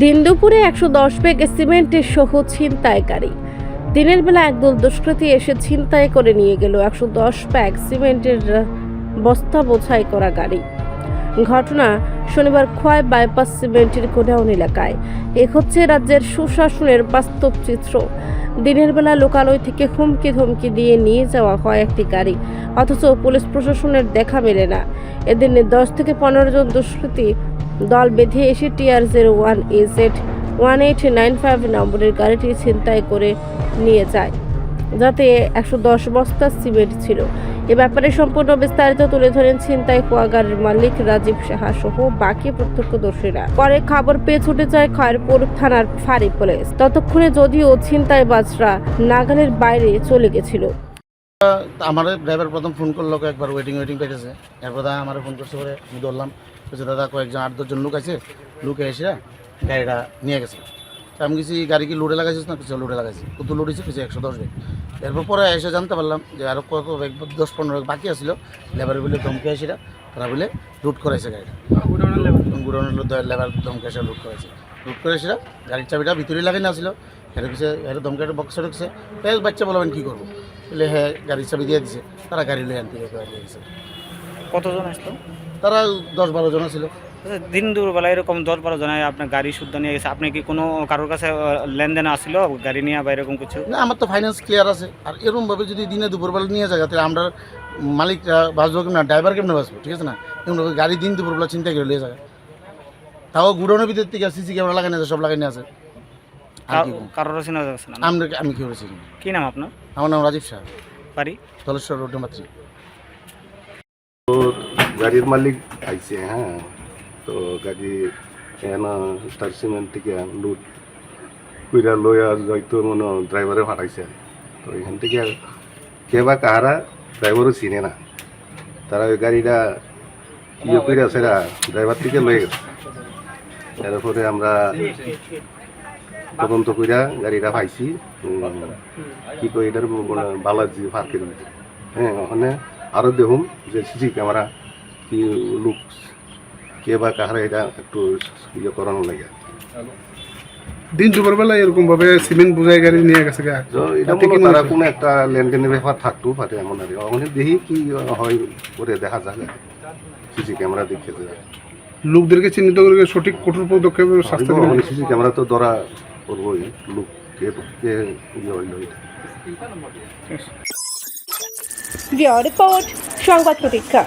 দিন দুপুরে 110 ব্যাগ সিমেন্টের সহ ছিনতাইকারী। দিনের বেলা একদল দুষ্কৃতী এসে ছিনতাই করে নিয়ে গেল 110 ব্যাগ সিমেন্টের বস্তা বোঝাই করা গাড়ি। ঘটনা শনিবার খোয়াই বাইপাস সিমেন্টের গোডাউন এলাকায়। এ হচ্ছে রাজ্যের সুশাসনের বাস্তব চিত্র। দিনের বেলা লোকালয় থেকে হুমকি ধমকি দিয়ে নিয়ে যাওয়া হয় একটি গাড়ি, অথচ পুলিশ প্রশাসনের দেখা মেলে না। এদিন 10 থেকে 15 জন দুষ্কৃতী দল বেঁধে এসে TR01AZ1895 নম্বরের গাড়িটি ছিনতাই করে নিয়ে যায়, যাতে 110 বস্তা সিমেন্ট ছিল। এ ব্যাপারে সম্পূর্ণ বিস্তারিত তুলে ধরেন ছিনতাই হওয়া গাড়ির মালিক রাজীব সাহা সহ বাকি প্রত্যক্ষদর্শীরা। পরে খবর পেয়ে ছুটে যায় খয়েরপুর থানার ফাঁড়ি পুলিশ। ততক্ষণে যদিও ছিনতাইবাজরা নাগালের বাইরে চলে গেছিল। আমার ড্রাইভার প্রথম ফোন করলো, একবার ওয়েটিং পেয়েছে। এরপর আমার ফোন করছে, পরে আমি ধরলাম, বলছে দাদা কয়েকজন 8-10 লোক আছে, লোকে এসে গাড়িটা নিয়ে গেছে। আমি কিছু গাড়ি কি লোডে লাগাইছিস না? কিছু লোডে লাগাইছি, কত লোড হয়েছে? কিছু 110 ব্যাগ। এরপর পরে এসে জানতে পারলাম যে আরও কত ব্যাগ 10-15 ব্যাগ বাকি আসছিল। লেবার বলে ধমকে এসে তারা বলে লুট করেছে গাড়িটা। গুডাউনের লেবার ধমকে এসে লুট করেছে। লুট করে এসে গাড়ির চাবিটা ভিতরে লাগাই না আসলো। হেরে কিছু হেরে ধমকে একটা বক্সে ঢুকছে। বাচ্চা বলবেন কী করবো, বলে হ্যাঁ গাড়ির চাবি দিয়ে দিছে। তারা গাড়ি লয়ে আনতে গেছে। কতজন আসলো? তারা 10-12 জন ছিল। দিন দুপুরবেলা এরকম 10-12 জন আপনার গাড়ি শুদ্ধ নিয়ে গেছে। আপনি কি কোনো কারোর কাছে লেনদেন আসলো গাড়ি নিয়ে বা এরকম কিছু? না, আমার তো ফাইন্যান্স ক্লিয়ার আছে। আর এরকমভাবে যদি দিনে দুপুরবেলা নিয়ে যায়, তাহলে আমরা মালিকরা বাঁচবো কেমন, ড্রাইভার কেমন বাঁচবো? ঠিক আছে না? এমনভাবে গাড়ি দিন দুপুরবেলা চিন্তা করে নিয়ে যায়। তাও গুডাউনের ভিতর থেকে সিসি ক্যামেরা লাগানো আছে, সব লাগানো আছে। কারোর চিনা যাচ্ছে না? আমি কি করেছি? কি নাম আপনার? আমার নাম রাজীব শাহ, বাড়ি ধলেশ্বর রোড মাত্রী। গাড়ির মালিক আইছে, হ্যাঁ, তো গাড়ি তার সিমেন্ট থেকে লুট কইরা লইয়া হয়তো মনে ড্রাইভারে ফাটাইছে। তো এখান থেকে কে বা কাহারা ড্রাইভারও চিনে না, তারা ওই গাড়িটা ইয়ে করে আছে, ড্রাইভার থেকে লয়ে গেছে। এরপরে আমরা তদন্ত কইরা গাড়িটা পাইছি, কি কই এটার বালাজি পার্কের ভিতরে। হ্যাঁ, ওখানে আরও দেখুন যে সিসি ক্যামেরা কি লুক কে বা কাহারা এটা একটু ইয়ে করানো লাগে। দিন দুপুরবেলা এরকম ভাবে সিমেন্ট বোঝাই গাড়ি নিয়ে গেছে। এটা মনে তারা কোনো একটা লেনদেনের ব্যাপার থাকতেও পারে, এমন আর ওখানে দেখি কি হয় করে দেখা যায়, সিসি ক্যামেরা দেখে যায়। লোকদেরকে চিহ্নিত করে সঠিক কঠোর পদক্ষেপ শাস্তি দেবে। সিসি ক্যামেরা তো ধরা করবোই, লোক কে ইয়ে হইল এটা। রিপোর্ট সংবাদ প্রতীক্ষা।